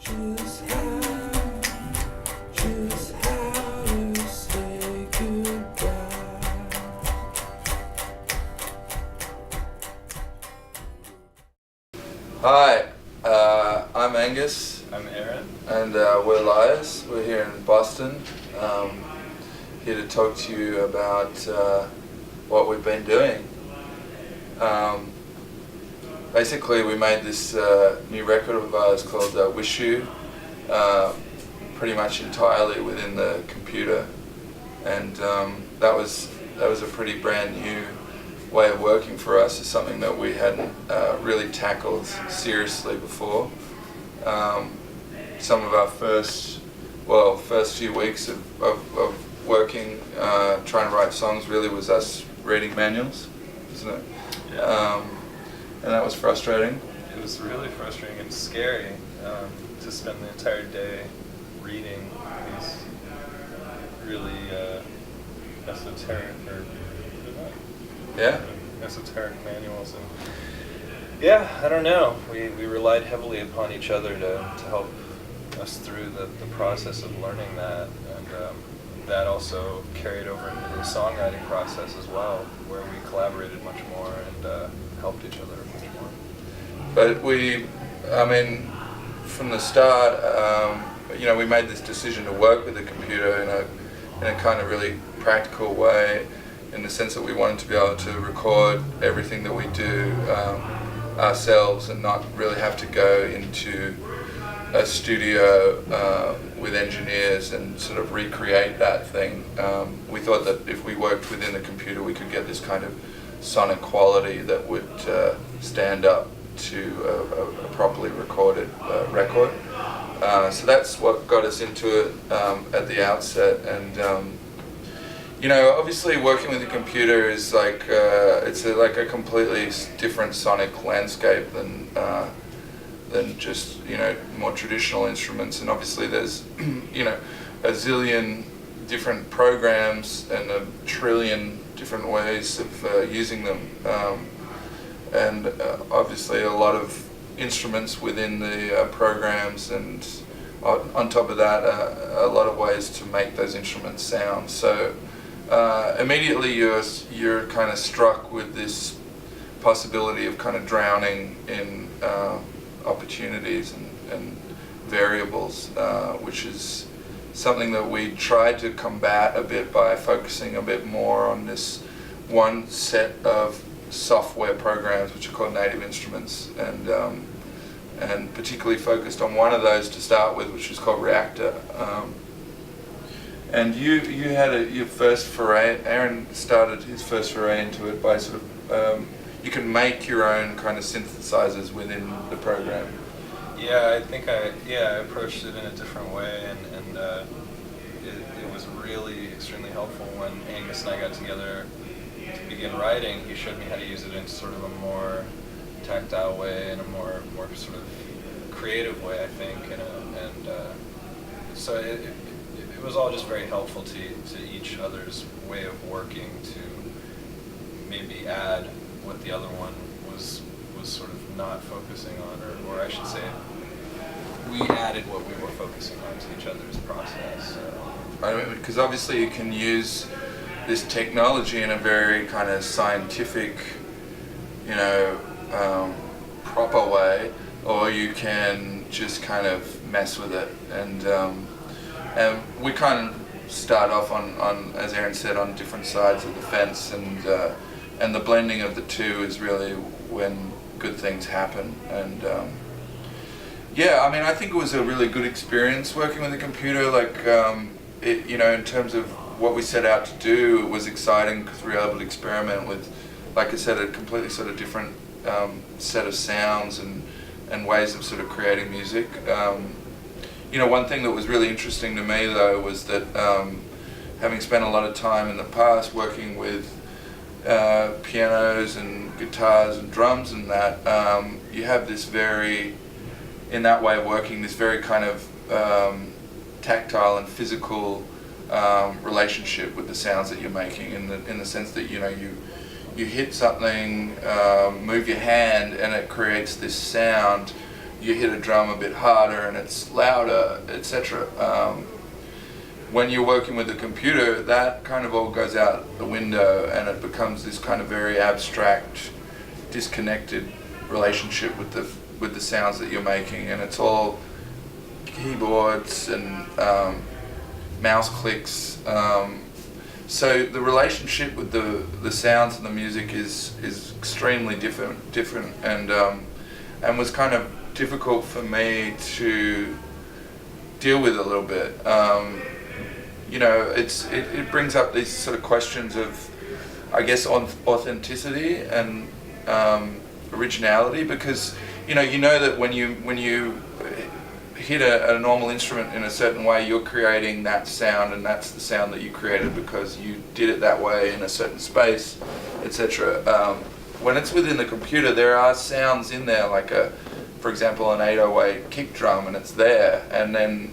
Just how to say goodbye. Hi, I'm Angus. I'm Aaron. And we're Liars. We're here in Boston, here to talk to you about what we've been doing. Basically, we made this new record of ours called Wish You, pretty much entirely within the computer, and that was a pretty brand new way of working for us. It's something that we hadn't really tackled seriously before. Some of our first few weeks of working, trying to write songs, really was us reading manuals, isn't it? Yeah. And that was frustrating. It was really frustrating and scary to spend the entire day reading these really esoteric esoteric manuals. And yeah, I don't know. We relied heavily upon each other to help us through the process of learning that, and that also carried over into the songwriting process as well, where we collaborated much more and helped each other much more. But from the start, we made this decision to work with the computer in a kind of really practical way, in the sense that we wanted to be able to record everything that we do ourselves and not really have to go into a studio with engineers and sort of recreate that thing. We thought that if we worked within the computer, we could get this kind of sonic quality that would stand up to a properly recorded record. So that's what got us into it at the outset. And obviously working with a computer is like it's like a completely different sonic landscape than just more traditional instruments. And obviously there's a zillion different programs and a trillion different ways of using them, and obviously a lot of instruments within the programs, and on top of that a lot of ways to make those instruments sound. So immediately you're kind of struck with this possibility of kind of drowning in opportunities and variables, which is something that we tried to combat a bit by focusing a bit more on this one set of software programs which are called native instruments, and particularly focused on one of those to start with, which is called Reactor. And you had your first foray. Aaron started his first foray into it by sort of you can make your own kind of synthesizers within the program. Yeah, I think I approached it in a different way, and it was really extremely helpful when Angus and I got together to begin writing. He showed me how to use it in sort of a more tactile way, and a more sort of creative way, I think, so it was all just very helpful to each other's way of working, to maybe add what the other one was sort of not focusing on, or I should say, we added what we were focusing on to each other's process. Because obviously you can use this technology in a very kind of scientific, proper way, or you can just kind of mess with it. And we kind of start off on, as Aaron said, on different sides of the fence, and the blending of the two is really when good things happen. And I think it was a really good experience working with the computer. Like, in terms of what we set out to do, it was exciting because we were able to experiment with, like I said, a completely sort of different set of sounds and ways of sort of creating music. One thing that was really interesting to me, though, was that having spent a lot of time in the past working with pianos and guitars and drums and that, you have this very, in that way of working, this very kind of tactile and physical relationship with the sounds that you're making, in the sense that you hit something, move your hand, and it creates this sound. you hit a drum a bit harder and it's louder, etc. When you're working with the computer, that kind of all goes out the window and it becomes this kind of very abstract, disconnected relationship with the sounds that you're making, and it's all keyboards and mouse clicks. So the relationship with the sounds and the music is extremely different, and was kind of difficult for me to deal with a little bit. You know, it brings up these sort of questions of, I guess, on authenticity and originality, because you know that when you hit a normal instrument in a certain way, you're creating that sound, and that's the sound that you created because you did it that way in a certain space, etc. When it's within the computer, there are sounds in there, like for example, an 808 kick drum, and it's there. And then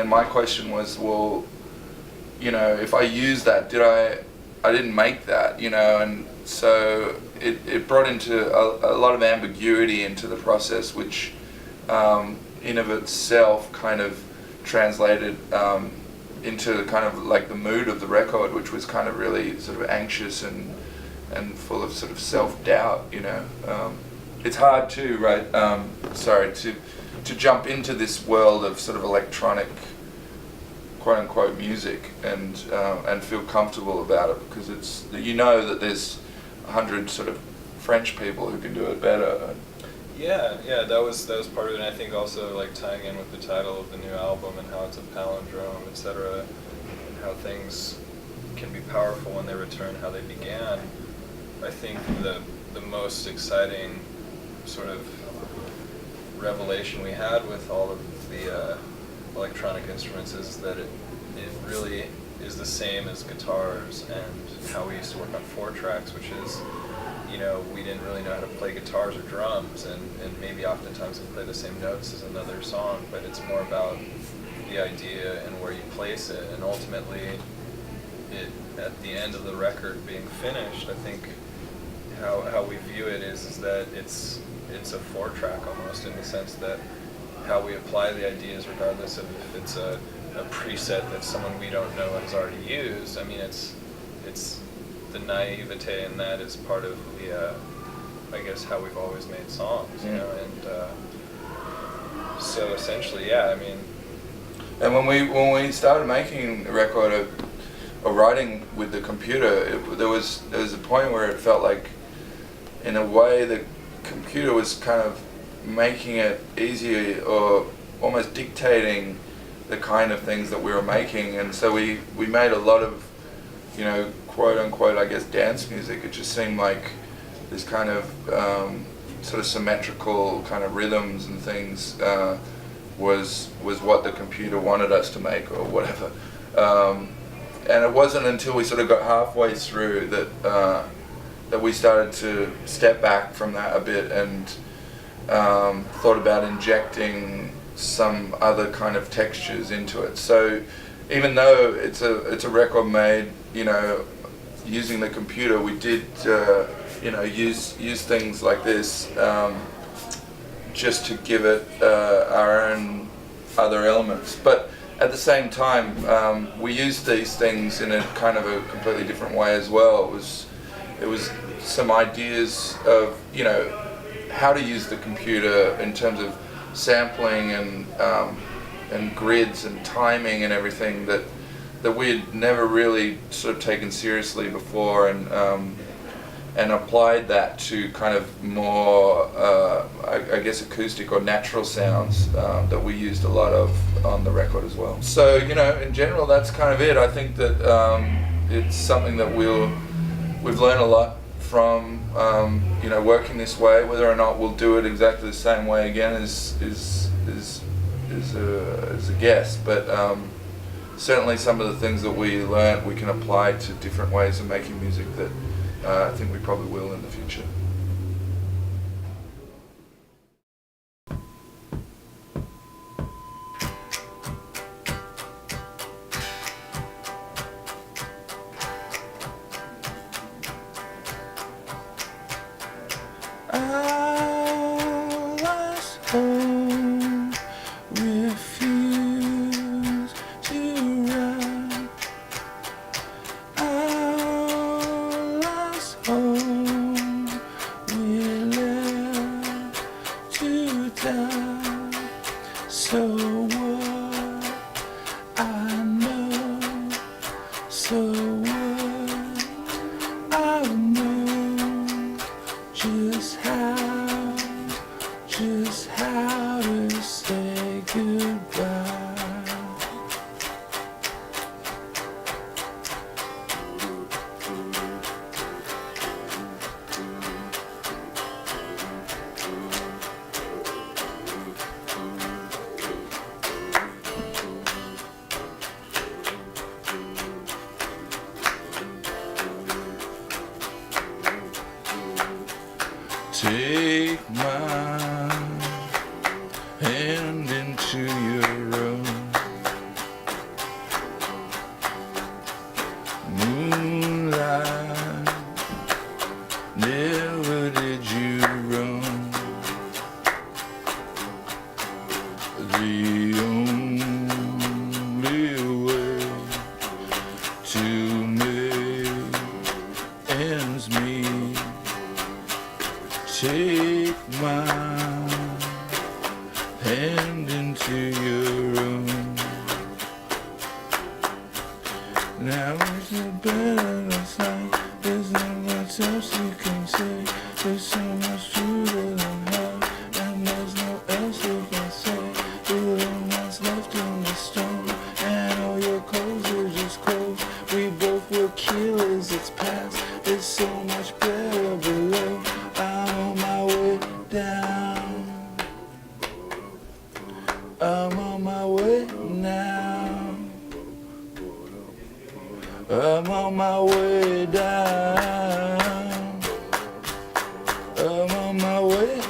my question was, well, you know, if I use that, I didn't make that, you know, and so it brought into a lot of ambiguity into the process, which in of itself kind of translated into kind of like the mood of the record, which was kind of really sort of anxious and full of sort of self-doubt, you know. It's hard to, right, to jump into this world of sort of electronic quote-unquote music and feel comfortable about it, because it's, you know, that there's 100 sort of French people who can do it better. Yeah, that was part of it, and I think also like tying in with the title of the new album and how it's a palindrome, etc., and how things can be powerful when they return how they began. I think the most exciting sort of revelation we had with all of the electronic instruments is that it really is the same as guitars and how we used to work on 4-tracks, which is, you know, we didn't really know how to play guitars or drums, and maybe oftentimes we play the same notes as another song, but it's more about the idea and where you place it, and ultimately at the end of the record being finished, I think how we view it is that it's a 4-track almost, in the sense that how we apply the ideas, regardless of if it's a preset that someone we don't know has already used. I mean, it's the naivete in that is part of the I guess how we've always made songs, you know, and so essentially, yeah, I mean. And when we started making a record or writing with the computer, there was a point where it felt like, in a way, the computer was kind of making it easier or almost dictating the kind of things that we were making, and so we made a lot of, you know, quote unquote, I guess, dance music. It just seemed like this kind of sort of symmetrical kind of rhythms and things was what the computer wanted us to make or whatever. And it wasn't until we sort of got halfway through that we started to step back from that a bit and thought about injecting some other kind of textures into it. So even though it's a record made, you know, using the computer, we did you know, use things like this just to give it our own other elements. But at the same time, we used these things in a kind of a completely different way as well. It was some ideas of, you know, how to use the computer in terms of sampling and grids and timing and everything that we had never really sort of taken seriously before, and applied that to kind of more, I guess, acoustic or natural sounds that we used a lot of on the record as well. So, you know, in general, that's kind of it. I think that it's something that we've learned a lot from, you know, working this way. Whether or not we'll do it exactly the same way again is a guess, but certainly some of the things that we learned we can apply to different ways of making music that I think we probably will in the future. I was So what? I know. So what? I know just how to say goodbye. Take my hand into your own. Moonlight, never did you run. The only way to make ends meet. Take my hand into your own. Now it's a better sign. There's not much else you can say. There's so much truer than her, and there's no else you can say. The little that's left in the stone, and all your clothes are just clothes. We both were killers. It's past. It's so much better below. I'm on my way down. I'm on my way now. I'm on my way down. I'm on my way